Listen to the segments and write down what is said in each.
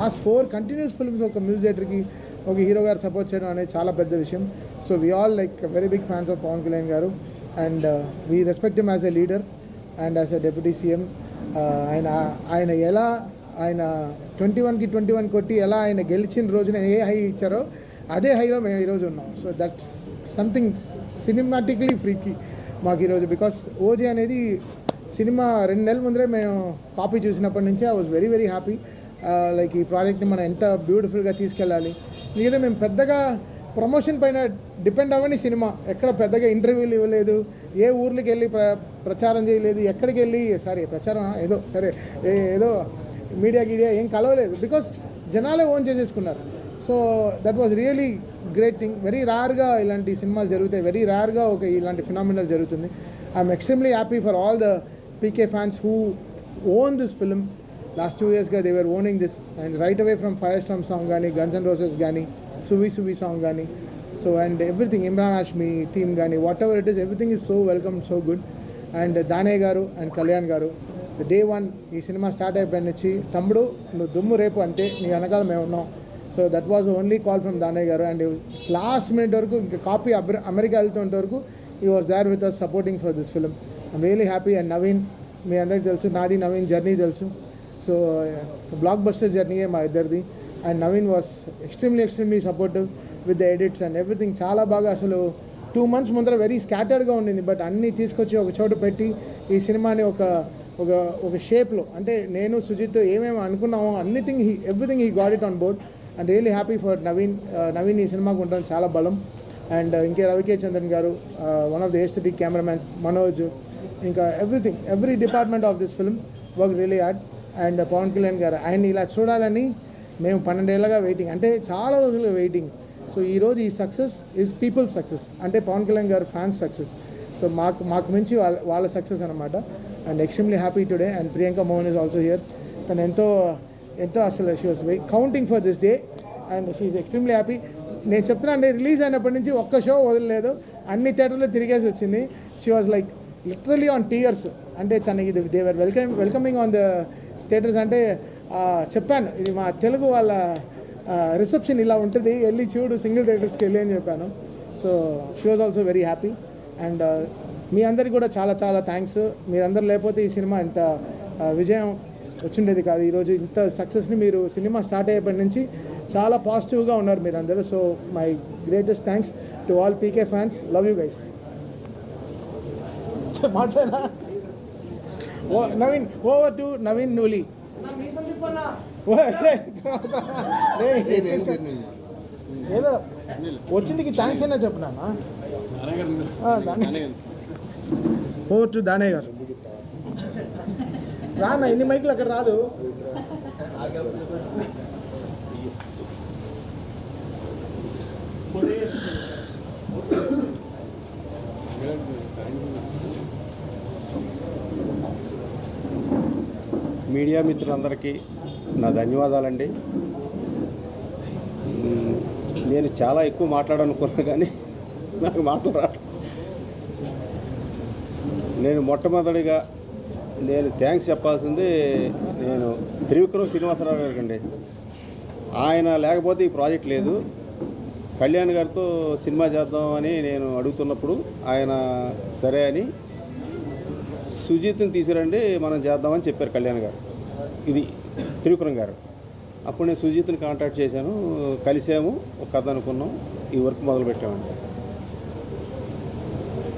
Last 4 continuous films ఒక music డైరెక్టర్కి ఒక హీరో గారు సపోర్ట్ చేయడం అనేది చాలా పెద్ద విషయం. So we all like very big fans of Pawan Kalyan garu and we respect him as a leader and as a deputy CM. ఆయన ఎలా ఆయన 21కి 21 కొట్టి ఎలా ఆయన గెలిచిన రోజున ఏ హై ఇచ్చారో అదే హైలో మేము ఈరోజు ఉన్నాం. సో దట్స్ సంథింగ్ సినిమాటిక్లీ ఫ్రీకి మాకు ఈరోజు. బికాస్ ఓజీ అనేది సినిమా 2 నెలల ముందరే మేము కాపీ చూసినప్పటి నుంచి I was very very happy. Like ఈ ప్రాజెక్ట్ని మనం ఎంత బ్యూటిఫుల్గా తీసుకెళ్ళాలి. లేదా మేము పెద్దగా ప్రమోషన్ పైన డిపెండ్ అవ్వని సినిమా, ఎక్కడ పెద్దగా ఇంటర్వ్యూలు ఇవ్వలేదు, ఏ ఊర్లకి వెళ్ళి ప్రచారం చేయలేదు, ఎక్కడికి వెళ్ళి ప్రచారం ఏదో మీడియా ఏం కలవలేదు. బికాస్ జనాలే ఓన్ చేసేసుకున్నారు. So that was really great thing. Very రేర్గా ఇలాంటి సినిమాలు జరుగుతాయి, వెరీ రేర్గా ఇలాంటి ఫినామినల్ జరుగుతుంది. I'm extremely happy for all the PK fans who own this film. Last 2 yearsగా they were owning this and right away from fire storm song కానీ, guns and roses కానీ, సువి సాంగ్ కానీ, so and everything, Imran Hashmi theme కానీ, whatever it is, everything is so welcome, so good. And Danayya గారు and Kalyan గారు day 1 ఈ cinema start అయిపోయిన నుంచి, తమ్ముడు నువ్వు దుమ్ము రేపు అంతే, నీ వెనకాల మేము ఉన్నాం. So that was only call from Danayya గారు. అండ్ లాస్ట్ మినిట్ వరకు ఇంకా కాపీ అమెరికా వెళ్తున్నంత వరకు ఈ was there with us supporting for this film. I'm really happy. And Naveen, మీ అందరికీ తెలుసు, నాది నవీన్ జర్నీ తెలుసు. సో బ్లాక్ బస్టర్ జర్నీయే మా ఇద్దరిది. And Naveen was extremely supportive with the edits and everything. చాలా బాగా, అసలు 2 months ముందర వెరీ స్కాటర్డ్గా ఉండింది, బట్ అన్నీ తీసుకొచ్చి ఒక చోట పెట్టి ఈ సినిమాని ఒక షేప్లో, అంటే నేను సుజిత్ ఏమేమి అనుకున్నామో everything he got it on board. And really happy for Naveen ఈ సినిమాకు ఉండడం చాలా బలం. అండ్ ఇంకే రవికే చంద్రన్ గారు, one of the aesthetic cameramens, Manoj, ఇంకా every department of this film work really hard. And Pawan Kalyan గారు, ఆయన్ని ఇలా చూడాలని మేము 12 ఏళ్ళగా వెయిటింగ్, అంటే చాలా రోజులుగా వెయిటింగ్. సో ఈరోజు ఈ సక్సెస్ ఈజ్ పీపుల్స్ సక్సెస్, అంటే పవన్ కళ్యాణ్ గారు ఫ్యాన్స్ సక్సెస్. సో మాకు మించి వాళ్ళ సక్సెస్ అనమాట. And extremely happy today. And Priyanka Mohan is also here. తను ఎంతో అసలు she was counting for this day and she is extremely happy. నేను చెప్తున్నా అంటే రిలీజ్ అయినప్పటి నుంచి ఒక్క షో వదలలేదు, అన్ని థియేటర్లో తిరిగేసి వచ్చింది. She was like literally on tears. అంటే తనకి they were welcoming on the theatres. అంటే చెప్పాను, ఇది మా తెలుగు వాళ్ళ రిసెప్షన్ ఇలా ఉంటుంది, వెళ్ళి చూడు సింగిల్ థియేటర్స్కి వెళ్ళి అని చెప్పాను. So she was also very happy. And మీ అందరికీ కూడా చాలా చాలా థ్యాంక్స్. మీరందరూ లేకపోతే ఈ సినిమా ఇంత విజయం వచ్చిండేది కాదు. ఈరోజు ఇంత సక్సెస్ని మీరు సినిమా స్టార్ట్ అయ్యేప్పటి నుంచి చాలా పాజిటివ్గా ఉన్నారు మీరందరూ. So my greatest thanks to all PK fans. Love you guys. మాట్లాడా నవీన్, ఓవర్ టు నవీన్ నూలి. ఏదో వచ్చిందికి థ్యాంక్స్ అయినా చెప్పనా. ఓవర్ టు దానయ్య గారు. రానా, ఎన్ని మైకులు అక్కడ రాదు. మీడియా మిత్రులందరికీ నా ధన్యవాదాలండి. నేను చాలా ఎక్కువ మాట్లాడాలనుకున్నా కానీ నాకు మాట్లాడాలి. నేను మొట్టమొదటిగా థ్యాంక్స్ చెప్పాల్సింది నేను త్రివిక్రమ్ శ్రీనివాసరావు గారికి అండి. ఆయన లేకపోతే ఈ ప్రాజెక్ట్ లేదు. కళ్యాణ్ గారితో సినిమా చేద్దామని నేను అడుగుతున్నప్పుడు ఆయన సరే అని సుజిత్ని తీసుకురండి మనం చేద్దామని చెప్పారు కళ్యాణ్ గారు, ఇది త్రివిక్రమ్ గారు. అప్పుడు నేను సుజిత్ని కాంటాక్ట్ చేశాను, కలిసాము, ఒక కథ అనుకున్నాం, ఈ వర్క్ మొదలుపెట్టామండి.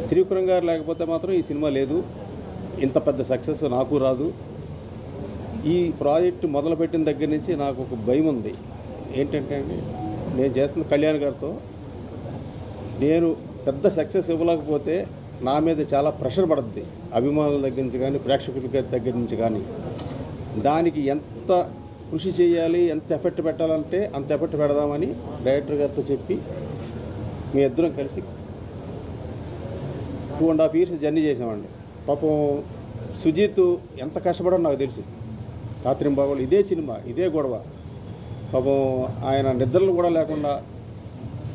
త్రివిక్రమ్ గారు లేకపోతే మాత్రం ఈ సినిమా లేదు, ఇంత పెద్ద సక్సెస్ నాకు రాదు. ఈ ప్రాజెక్టు మొదలుపెట్టిన దగ్గర నుంచి నాకు ఒక భయం ఉంది. ఏంటంటే అండి, నేను చేస్తున్న కళ్యాణ్ గారితో నేను పెద్ద సక్సెస్ ఇవ్వలేకపోతే నా మీద చాలా ప్రెషర్ పడుతుంది, అభిమానుల దగ్గర నుంచి కానీ ప్రేక్షకుల దగ్గర నుంచి కానీ. దానికి ఎంత కృషి చేయాలి, ఎంత ఎఫెక్ట్ పెట్టాలంటే అంత ఎఫెక్ట్ పెడదామని డైరెక్టర్ గారితో చెప్పి మీ ఇద్దరం కలిసి 2.5 years జర్నీ చేసామండి. పాపం సుజిత్ ఎంత కష్టపడో నాకు తెలుసు. రాత్రింబాగోళ్ళు ఇదే సినిమా, ఇదే గొడవ. పాపం ఆయన నిద్రలు కూడా లేకుండా,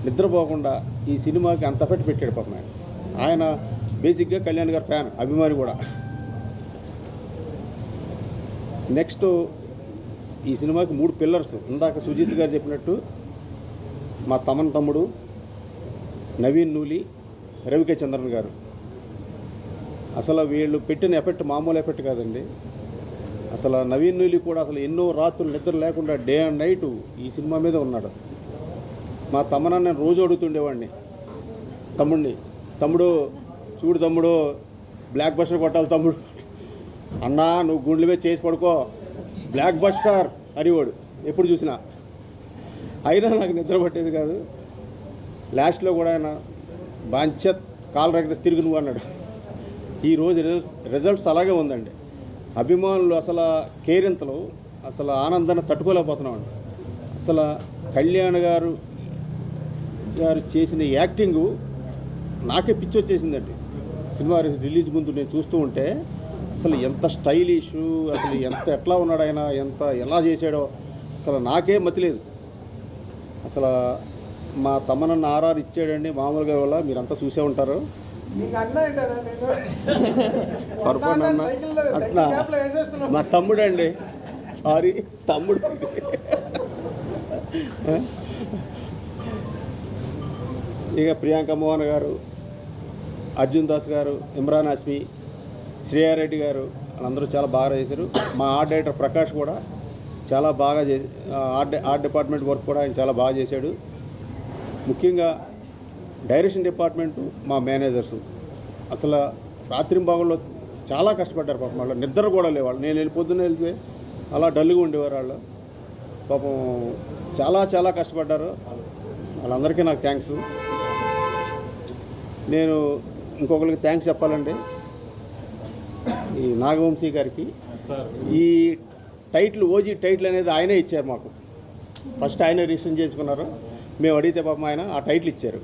నిద్రపోకుండా ఈ సినిమాకి అంత ఎఫెక్ట్ పెట్టాడు. పాపం ఆయన బేసిక్గా కళ్యాణ్ గారి ఫ్యాన్, అభిమాని కూడా. నెక్స్ట్ ఈ సినిమాకి 3 పిల్లర్స్. ఇందాక సుజిత్ గారు చెప్పినట్టు మా తమ్ముడు నవీన్ నూలి, రవికే చంద్రన్ గారు. అసలు వీళ్ళు పెట్టిన ఎఫెక్ట్ మామూలు ఎఫెక్ట్ కాదండి. అసలు నవీన్ నూలి కూడా అసలు ఎన్నో రాత్రులు నిద్ర లేకుండా డే అండ్ నైట్ ఈ సినిమా మీద ఉన్నాడు. మా తమ్మన నేను రోజు అడుగుతుండేవాడిని తమ్ముడు చూడు తమ్ముడు, బ్లాక్ బస్టర్ కొట్టాలి తమ్ముడు, అన్నా నువ్వు గుండెల మీద చేసి పడుకో, బ్లాక్ బస్టర్ అనేవాడు ఎప్పుడు చూసినా. అయినా నాకు నిద్ర పట్టేది కాదు. లాస్ట్లో కూడా ఆయన బాంచత్ కాలు రగడ తిరుగు నువ్వు అన్నాడు. ఈరోజు రిజల్ట్స్ అలాగే ఉందండి. అభిమానులు అసలు కేరింతలు, అసలు ఆనందాన్ని తట్టుకోలేకపోతున్నామండి. అసలు కళ్యాణ్ గారు చేసిన యాక్టింగు నాకే పిచ్చి వచ్చేసిందండి. సినిమా రిలీజ్ ముందు నేను చూస్తూ ఉంటే అసలు ఎంత స్టైలిష్, అసలు ఎట్లా ఉన్నాడు ఆయన, ఎలా చేశాడో అసలు నాకే మతిలేదు. అసలు మా తమ్మనన్న ఆర్ఆర్ ఇచ్చాడండి మామూలుగా. వల్ల మీరంతా చూసే ఉంటారు. పొరపాటు అన్న అట్లా మా తమ్ముడు అండి, సారీ తమ్ముడు. ఇక ప్రియాంక మోహన్ గారు, అర్జున్ దాస్ గారు, ఇమ్రాన్ హాష్మి, శ్రేయారెడ్డి గారు వాళ్ళందరూ చాలా బాగా చేశారు. మా ఆర్ట్ డైరెక్టర్ ప్రకాష్ కూడా చాలా బాగా చేసి ఆర్ట్ డిపార్ట్మెంట్ వర్క్ కూడా ఆయన చాలా బాగా చేశాడు. ముఖ్యంగా డైరెక్షన్ డిపార్ట్మెంటు, మా మేనేజర్సు అసలు రాత్రింబాగుల్లో చాలా కష్టపడ్డారు పాపం. వాళ్ళు నిద్ర కూడా లేవాళ్ళు. నేను పొద్దున్న వెళ్తే అలా డల్గా ఉండేవారు వాళ్ళు. పాపం చాలా కష్టపడ్డారు. వాళ్ళందరికీ నాకు థ్యాంక్స్. నేను ఇంకొకరికి థ్యాంక్స్ చెప్పాలండి, ఈ నాగవంశీ గారికి. ఈ టైటిల్ ఓజీ టైటిల్ అనేది ఆయనే ఇచ్చారు మాకు. ఫస్ట్ ఆయనే రిజిస్టర్ చేసుకున్నారు. మేము అడిగితే పాపం ఆయన ఆ టైటిల్ ఇచ్చారు.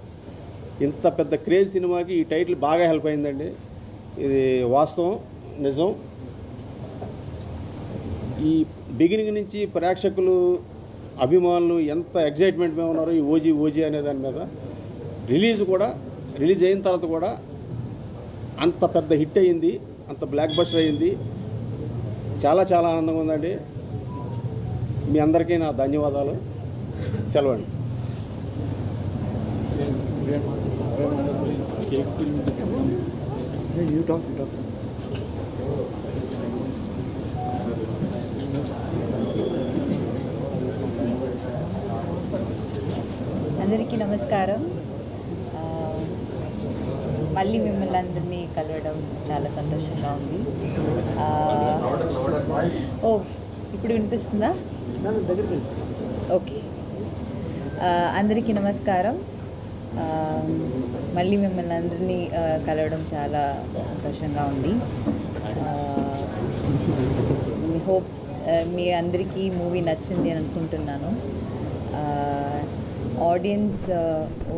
ఇంత పెద్ద క్రేజ్ సినిమాకి ఈ టైటిల్ బాగా హెల్ప్ అయిందండి. ఇది వాస్తవం, నిజం. ఈ బిగినింగ్ నుంచి ప్రేక్షకులు, అభిమానులు ఎంత ఎగ్జైట్మెంట్ మీద ఉన్నారో ఈ ఓజీ అనే దాని మీద. రిలీజ్ అయిన తర్వాత కూడా అంత పెద్ద హిట్ అయ్యింది, అంత బ్లాక్ బస్టర్ అయ్యింది. చాలా ఆనందంగా ఉందండి. మీ అందరికీ నా ధన్యవాదాలు. సెలవండి. అందరికీ నమస్కారం. మళ్ళీ మిమ్మల్ని అందరినీ కలవడం చాలా సంతోషంగా ఉంది. ఇప్పుడు వినిపిస్తుందా? ఓకే. అందరికీ నమస్కారం. మళ్ళీ మిమ్మల్ని అందరినీ కలవడం చాలా సంతోషంగా ఉంది. హోప్ మీ అందరికీ మూవీ నచ్చింది అని అనుకుంటున్నాను. ఆడియన్స్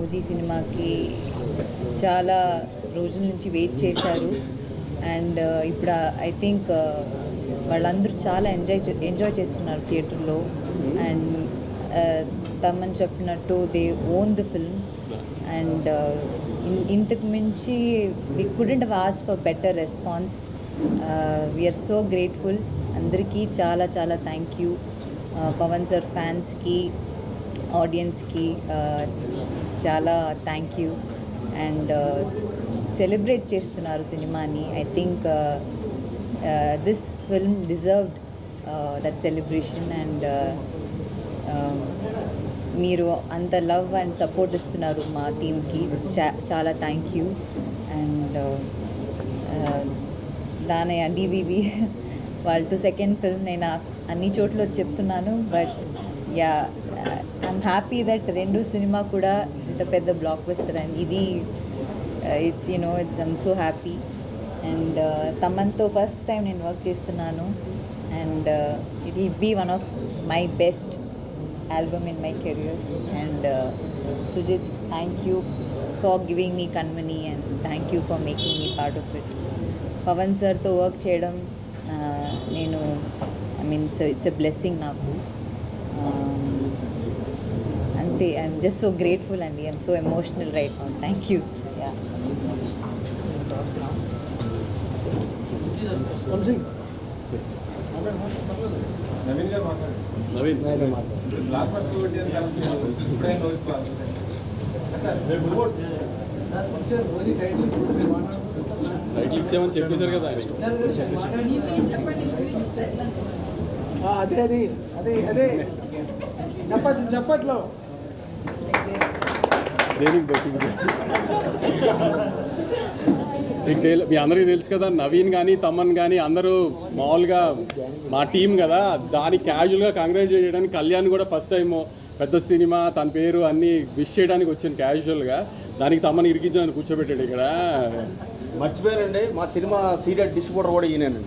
ఓజీ సినిమాకి చాలా రోజుల నుంచి వెయిట్ చేశారు. అండ్ ఇప్పుడు ఐ థింక్ వాళ్ళందరూ చాలా ఎంజాయ్ చేస్తున్నారు థియేటర్లో. అండ్ తమని చెప్పినట్టు they own the film. And ఇంతకు మించి we couldn't have asked for better response. We're so grateful. అందరికీ చాలా థ్యాంక్ యూ. పవన్ సార్ ఫ్యాన్స్కి, ఆడియన్స్కి చాలా థ్యాంక్ యూ. అండ్ సెలబ్రేట్ చేస్తున్నారు సినిమాని. I think this film deserved that celebration. And మీరు అంత లవ్ అండ్ సపోర్ట్ ఇస్తున్నారు మా టీమ్కి. చాలా thank you. And Danayya DVV వాళ్ళతో సెకండ్ ఫిల్మ్ నేను అన్ని చోట్ల చెప్తున్నాను. But yeah, I'm happy that రెండు సినిమా కూడా ఇంత పెద్ద బ్లాక్ బస్టర్. అండ్ ఇది it's I'm so happy. And తమన్తో ఫస్ట్ టైం నేను వర్క్ చేస్తున్నాను. And it will be one of my best album in my career. And Sujit, thank you for giving me Kanmani, and thank you for making me part of it. Pavan sir to work cheyadam it's a blessing naku. Ante I'm just so grateful and I'm so emotional right now. Thank you. Yeah. Naveen garu title ఇచ్చామని చెప్పేశారు కదా ఆయన. అదే అది అదే అదే చెప్పట్లో దేనికి betting? మీ అందరికీ తెలుసు కదా, నవీన్ కానీ తమన్ కానీ అందరూ మామూలుగా మా టీం కదా, దాన్ని క్యాజువల్గా కంగ్రాచులేట్ చేయడానికి కళ్యాణ్ కూడా ఫస్ట్ టైం పెద్ద సినిమా తన పేరు అన్నీ విష్ చేయడానికి వచ్చాను క్యాజువల్గా. దానికి తమన్ ఇరికించాలని కూర్చోబెట్టాడు ఇక్కడ. మర్చిపోయారండి, మా సినిమా సీడెడ్ డిస్ట్రిబ్యూటర్ కూడా ఈయనండి.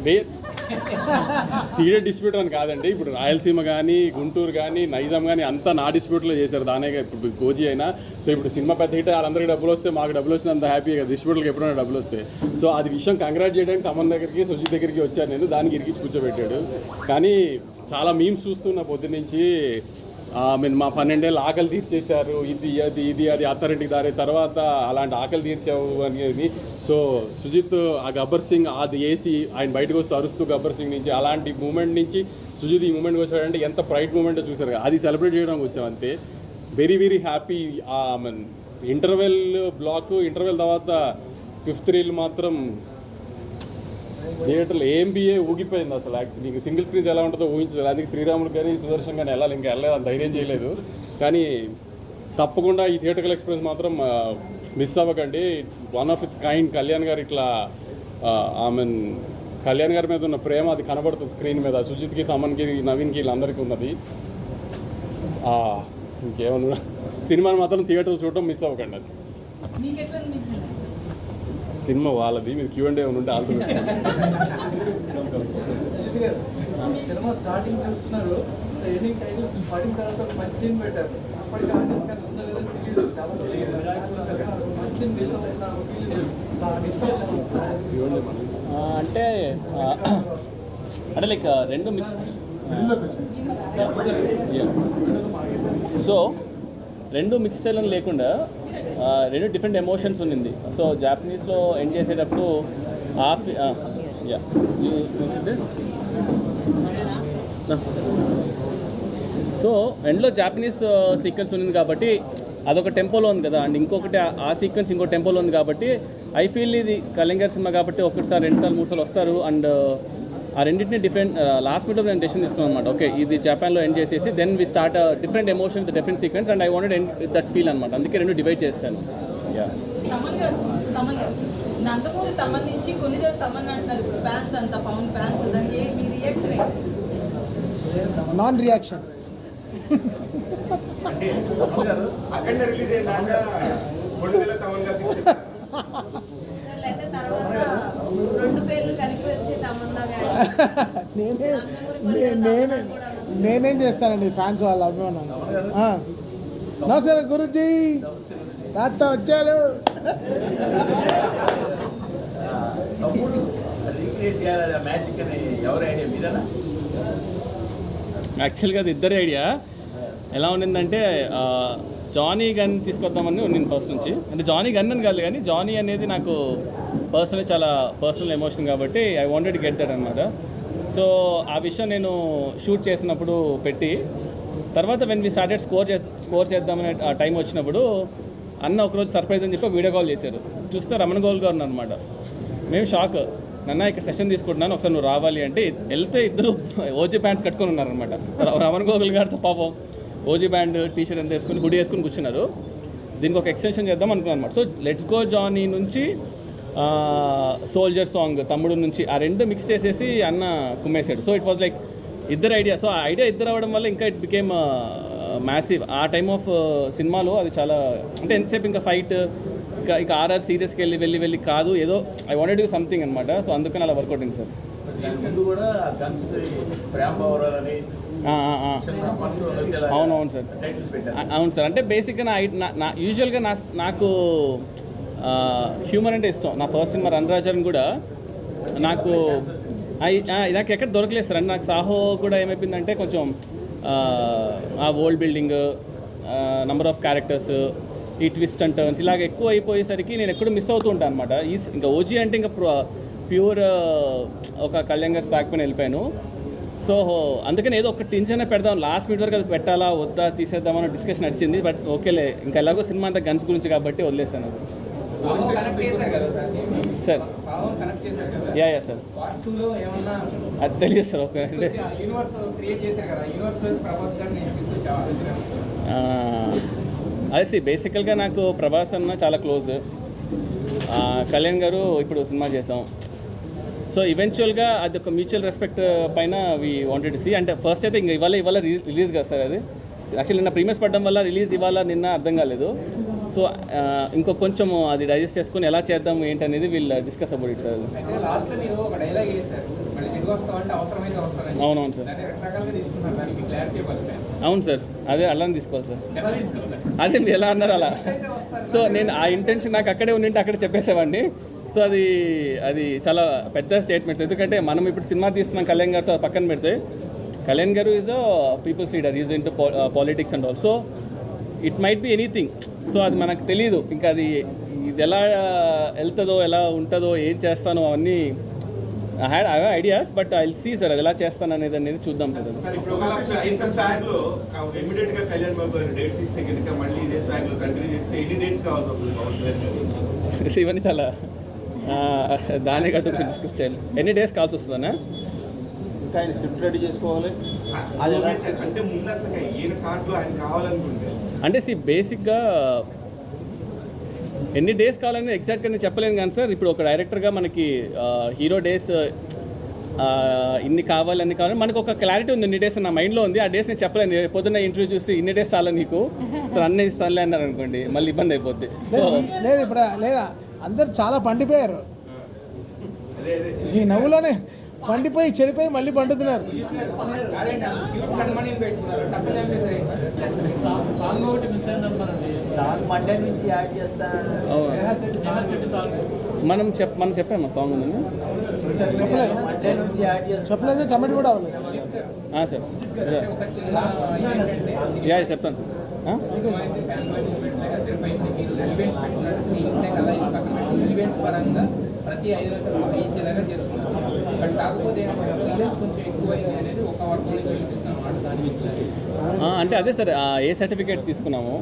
సీడెడ్ డిస్ట్రిబ్యూటర్ అని కాదండి, ఇప్పుడు రాయలసీమ కానీ గుంటూరు కానీ నైజాం కానీ అంతా నా డిస్ట్రిబ్యూటర్లో చేశారు. దానే ఇప్పుడు గోజీ అయినా. సో ఇప్పుడు సినిమా పెద్ద హిట్, వాళ్ళందరికీ డబ్బులు వస్తే మాకు డబ్బులు వచ్చిన అంత హ్యాపీగా డిస్ట్రిబ్యూటర్కి ఎప్పుడైనా డబ్బులు వస్తాయి. సో అది విషయం కంగ్రాట్ చేయడానికి తమన్ దగ్గరికి సుజిత్ దగ్గరికి వచ్చాను నేను. దానికి ఇరికించి కూర్చోబెట్టాడు. కానీ చాలా మీమ్స్ చూస్తున్నా పొద్దున్న నుంచి. మా 12 ఏళ్ళు ఆకలి తీర్చేశారు, ఇది అది ఇది అది అత్తారింటికి దారి తర్వాత అలాంటి ఆకలి తీర్చావు అనేది. సో సుజిత్ ఆ గబ్బర్ సింగ్ అది వేసి ఆయన బయటకు వస్తూ అరుస్తూ గబ్బర్ సింగ్ నుంచి అలాంటి మూమెంట్ నుంచి సుజిత్ ఈ మూమెంట్కి వచ్చాడంటే ఎంత ప్రైడ్ మూమెంట్ చూసారు. అది సెలబ్రేట్ చేయడానికి వచ్చాం అంతే. Very very happy. Interval block, interval తర్వాత 5th రీల్ మాత్రం థియేటర్లో ఏంబిఏ ఊగిపోయింది అసలు. యాక్చువల్లీ మీకు సింగిల్ స్క్రీన్స్ ఎలా ఉంటుందో ఊహించలేదు. అందుకే శ్రీరాములు కానీ సుదర్శన్ కానీ వెళ్ళాలి, ఇంకా వెళ్ళలేదు, అంత ధైర్యం చేయలేదు. కానీ తప్పకుండా ఈ థియేటర్కల్ ఎక్స్పీరియన్స్ మాత్రం మిస్ అవ్వకండి. It's one of it's kind. Kalyan గారు ఇట్లా కళ్యాణ్ గారి మీద ఉన్న ప్రేమ అది కనబడుతుంది స్క్రీన్ మీద. సుజిత్కి తమన్కి నవీన్కి వీళ్ళందరికీ ఉన్నది. ఇంకేమన్నా సినిమాని మాత్రం థియేటర్ చూడటం మిస్ అవ్వకండి. అది సినిమా వాళ్ళది, మీరు Q&A ఉంటే ఆల్టర్నేట్. సినిమా స్టార్టింగ్ చూస్తున్నారు, ఎండింగ్ టైటిల్ పడిన తర్వాత మంచి సీన్ పెట్టారు. అప్పటికి ఆడియన్స్ కానీ ఉందో లేదో తెలియదు. చాలా మంచి సీన్ మిస్ అవుతున్నా అంటే లైక్ రెండు మిక్స్. సో రెండు మిక్స్ స్టైల్ లేకుండా రెండు డిఫరెంట్ ఎమోషన్స్ ఉన్నింది. సో జాపనీస్లో ఎండ్ చేసేటప్పుడు సో ఎండ్లో జాపనీస్ సీక్వెన్స్ ఉంది కాబట్టి అదొక టెంపోలో ఉంది కదా, అండ్ ఇంకొకటి ఆ సీక్వెన్స్ ఇంకో టెంపోలో ఉంది కాబట్టి ఐ ఫీల్ ఇది కళ్యాణ్ గారి సినిమా కాబట్టి ఒకటిసారి 2 సార్లు 3 సార్లు వస్తారు. అండ్ ఆ రెండింటిని డిఫరెంట్ లాస్ట్ మినిట్లో నేను డెసిషన్ తీసుకున్నాను అనమాట. ఓకే ఇది జపాన్లో ఎండ్ చేసేసి then we start different emotion with different sequence and I wanted end that feel అనమాట. అందుకే రెండు డివైడ్ చేస్తాను. యా నందమూరి తమన్ నుంచి కొన్నిసార్లు తమన్ అంటారు ఫ్యాన్స్ అంతా పవన్ ఫ్యాన్స్, దానికి మీ రియాక్షన్ ఏంటి? Non reaction. అక్కడ రిలీజ్ అయినాక నేనేం చేస్తానండి ఫ్యాన్స్ వాళ్ళ అభిమానం. నమస్తే గురుజీ, తాత వచ్చారు. యాక్చువల్గా అది ఇద్దరి ఐడియా. ఎలా ఉండిందంటే జానీ గన్ తీసుకొద్దామని నేను ఫస్ట్ నుంచి. అంటే జానీ గన్ అని కాదు కానీ జానీ అనేది నాకు పర్సనలీ చాలా పర్సనల్ ఎమోషన్ కాబట్టి ఐ వాంటెడ్ గెట్ దట్ అనమాట. సో ఆ విషయం నేను షూట్ చేసినప్పుడు పెట్టి తర్వాత వెన్ వి స్టార్టెడ్ స్కోర్ చేద్దామనే ఆ టైం వచ్చినప్పుడు అన్న ఒకరోజు సర్ప్రైజ్ అని చెప్పి వీడియో కాల్ చేశారు. చూస్తే రమణ గోల్ గారు అనమాట. మేము షాక్. నన్న ఇక్కడ సెషన్ తీసుకుంటున్నాను, ఒకసారి నువ్వు రావాలి అంటే వెళ్తే ఇద్దరు ఓజీ ప్యాంట్స్ కట్టుకొని ఉన్నారనమాట. రమణ గోగుల్ గారితో పాపం ఓజీ బ్యాండ్ టీషర్ట్ ఎంత వేసుకుని హుడీ వేసుకుని కూర్చున్నారు. దీనికి ఒక ఎక్స్టెన్షన్ చేద్దాం అనుకున్నాను అనమాట. సో లెట్స్ గో జానీ నుంచి సోల్జర్ సాంగ్ తమ్ముడు నుంచి ఆ రెండు మిక్స్ చేసేసి అన్న కుమ్మేశాడు. సో ఇట్ వాజ్ లైక్ ఇద్దరు ఐడియా. సో ఆ ఐడియా ఇద్దరు అవ్వడం వల్ల ఇంకా ఇట్ బికేమ్ మ్యాసివ్. ఆ టైమ్ ఆఫ్ సినిమాలో అది చాలా అంటే ఎంతసేపు ఇంకా ఫైట్ ఇంకా ఆర్ఆర్ సీరియస్కి వెళ్ళి కాదు, ఏదో ఐ వాంటెడ్ టు సంథింగ్ అనమాట. సో అందుకని అలా వర్కౌట్ అయింది సార్. అవునవును సార్, అవును సార్. అంటే బేసిక్గా నా యూజువల్గా నాకు హ్యూమర్ అంటే ఇష్టం. నా ఫస్ట్ సినిమా రణరాజన్ కూడా నాకు ఎక్కడ దొరకలేదు సార్. అంటే నాకు సాహో కూడా ఏమైపోయిందంటే కొంచెం ఆ world building, number of characters, ఈ ట్విస్ట్ అండ్ టర్న్స్ ఇలాగ ఎక్కువ అయిపోయేసరికి నేను ఎక్కడో మిస్ అవుతూ ఉంటాను అనమాట. ఇంకా ఓజీ అంటే ఇంకా ప్యూర్ ఒక కళ్యాణ్ గారి స్టాక్ పైన వెళ్ళిపోయాను. సో అందుకని ఏదో ఒక టెన్షన్ పెడదాం, లాస్ట్ మినిట్ వరకు అది పెట్టాలా వద్దా తీసేద్దామని డిస్కషన్ నడిచింది. బట్ ఓకేలే, ఇంకా ఎలాగో సినిమా అంతా గన్స్ గురించి కాబట్టి వదిలేసాను అది. సార్ యా సార్ అది తెలియదు సార్. ఓకే అంటే అదే బేసికల్గా నాకు ప్రభాస్ అన్న చాలా క్లోజ్, కళ్యాణ్ గారు ఇప్పుడు సినిమా చేసాం. సో ఈవెన్చువల్గా అది ఒక మ్యూచువల్ రెస్పెక్ట్ పైన వీ వాంటెడ్ టు సీ. అంటే ఫస్ట్ అయితే ఇంకా ఇవాళ రిలీజ్ కదా సార్, అది యాక్చువల్లీ నిన్న ప్రీమియర్స్ పడడం వల్ల రిలీజ్ ఇవాళ నిన్న అర్థం కాలేదు. సో ఇంకో కొంచెం అది డైజెస్ట్ చేసుకుని ఎలా చేద్దాం ఏంటనేది వీళ్ళు డిస్కస్ అబౌట్ ఇట్ సార్. అవునవును సార్, అవును సార్, అదే అలానే తీసుకోవాలి సార్. అదే మీరు ఎలా అన్నారు అలా. సో నేను ఆ ఇంటెన్షన్ నాకు అక్కడే ఉండింటే అక్కడే చెప్పేసేవాడిని. సో అది చాలా పెద్ద స్టేట్మెంట్స్. ఎందుకంటే మనం ఇప్పుడు సినిమా తీస్తున్నాం కళ్యాణ్ గారితో పక్కన పెడితే, కళ్యాణ్ గారు is a peoples leader, is into politics and all. So it might be anything. So అది మనకు తెలియదు, ఇంకా అది ఇది ఎలా వెళ్తుందో ఎలా ఉంటుందో ఏం చేస్తానో అవన్నీ I have ideas. But I will see sir అది ఎలా చేస్తాను అనేది చూద్దాం సార్. ఇవన్నీ చాలా దానే కదా కొంచెం డిస్కస్ చేయాలి. ఎన్ని డేస్ కావాల్సి వస్తుందన్నా? ఇంకా ఆయన స్క్రిప్ట్ రెడీ చేసుకోవాలి. అంటే బేసిక్గా ఎన్ని డేస్ కావాలని ఎగ్జాక్ట్గా నేను చెప్పలేను కానీ సార్, ఇప్పుడు ఒక డైరెక్టర్గా మనకి హీరో డేస్ ఇన్ని కావాలని మనకు ఒక క్లారిటీ ఉంది. ఇన్ని డేస్ నా మైండ్లో ఉంది, ఆ డేస్ నేను చెప్పలేను. పొద్దున్న ఇంటర్వ్యూ చూసి ఇన్ని డేస్ చాలా నీకు సార్ అన్నీ ఇస్తానులే అన్నారు అనుకోండి, మళ్ళీ ఇబ్బంది అయిపోద్ది. సో లేదు ఇప్పుడు లేదా అందరు చాలా పండిపోయారు, ఈ నవ్వులోనే పండిపోయి చెడిపోయి మళ్ళీ పండుతున్నారు. మనం చెప్పాము సాంగ్ ఉందని చెప్పలేదు, కమెంట్ కూడా అవ్వలేదు సార్. యా చెప్తాను సార్. ఈవెంట్స్ పరంగా ప్రతి 5 లక్షలు ఇచ్చేలాగా చేసుకున్నాం. బట్ కాకపోతే కొంచెం ఎక్కువైంది అనేది ఒక వర్గం నుంచి చూపిస్తున్నాం. దాని అంటే అదే సార్, ఏ సర్టిఫికేట్ తీసుకున్నాము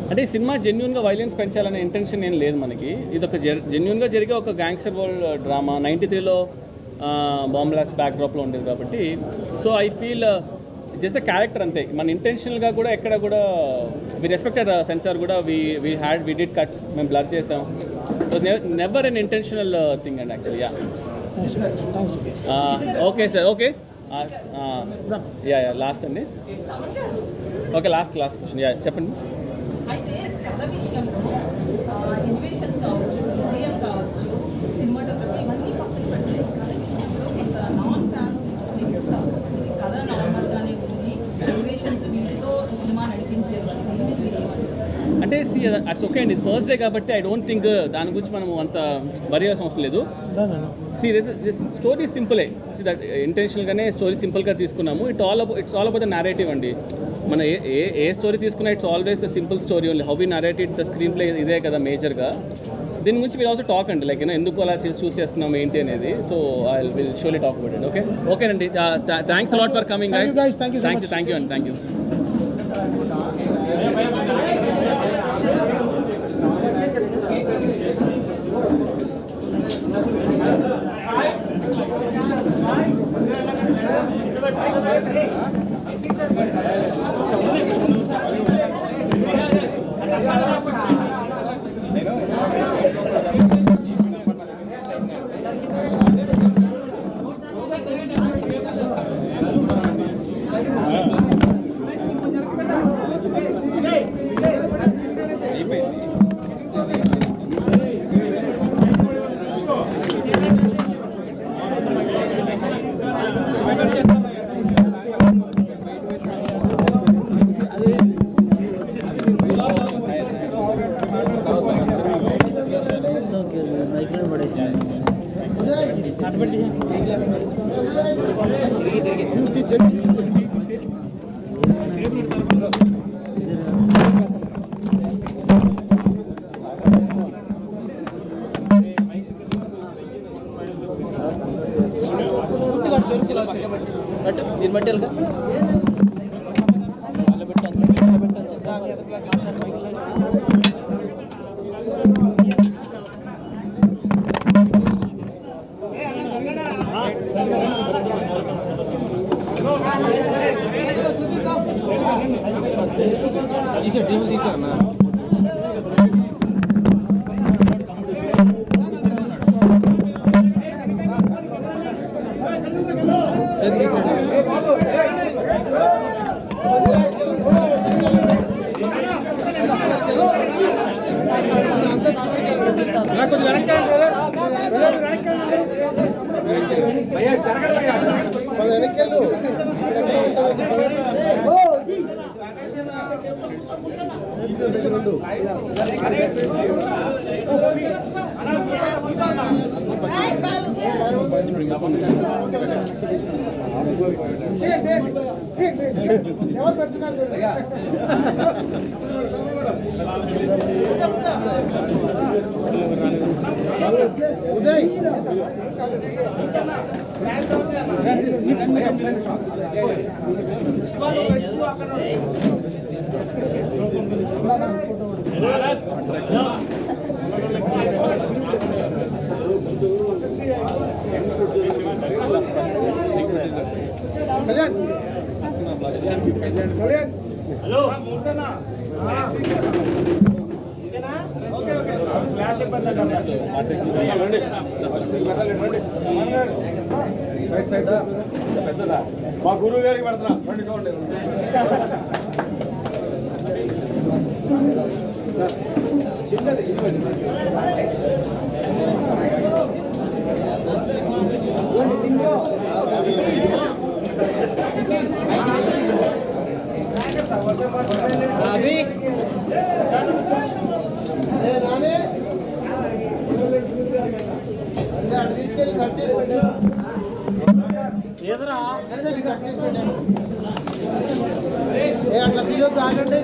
అంటే ఈ సినిమా జెన్యున్గా వైలెన్స్ పెంచాలనే ఇంటెన్షన్ ఏం లేదు మనకి. ఇది ఒక జెన్యున్గా జరిగే ఒక గ్యాంగ్స్టర్ వరల్డ్ డ్రామా. 93లో బాంబ్ బ్లాస్ట్ బ్యాక్డ్రాప్లో ఉండేది కాబట్టి. So I feel just character అంతే. మన ఇంటెన్షనల్గా కూడా ఎక్కడ కూడా వి రెస్పెక్టెడ్ సెన్సార్ కూడా వి డిడ్ కట్స్, మేము బ్లర్ చేసాం. Never unintentional thing and actually. Yeah okay sir. Okay yeah last అండి. Okay last question. యా చెప్పండి. అయితే కథ విషయంలో ఇన్వేషన్స్ కావచ్చు, విజయం కావచ్చు, సినిమాటోగ్రఫీ ఇవన్నీ పక్కన పెడితే కథ విషయంలో కొంత నాన్ ఫ్యాన్స్ ఎక్కువ వస్తుంది. కథ నార్మల్గానే ఉంది, ఇన్వేషన్స్ వీటితో సినిమా నడిపించేది. అంటే అట్స్ ఓకే అండి, ఇది ఫస్ట్ డే కాబట్టి ఐ డోంట్ థింక్ దాని గురించి మనం అంత వరి అవ్వాల్సిన అవసరం లేదు. స్టోరీ సింపులే, దట్ ఇంటెన్షనల్గానే స్టోరీ సింపుల్గా తీసుకున్నాము. It's all about the narrative అండి. మన ఏ స్టోరీ తీసుకున్నా it's always the simple story only. How we narrated the screenplay ఇదే కదా మేజర్గా. దీని గురించి మీరు ఆల్సో టాక్ అండి, లైక్ ఎందుకు అలా చూస్ చేసుకున్నాము ఏంటి అనేది. So I will solely talk about it. Okay ఓకేనండి. Thanks a lot for coming guys. Thank you అండి. Thank you. ఎవరు పెడుతున్నారు ఉదయ్ కళ్యాణ్ కళ్యాణ్ హలో మా గురువు గారికి పెడుతున్నా రండి చూడండి అట్లా తీయొద్దు ఆగండి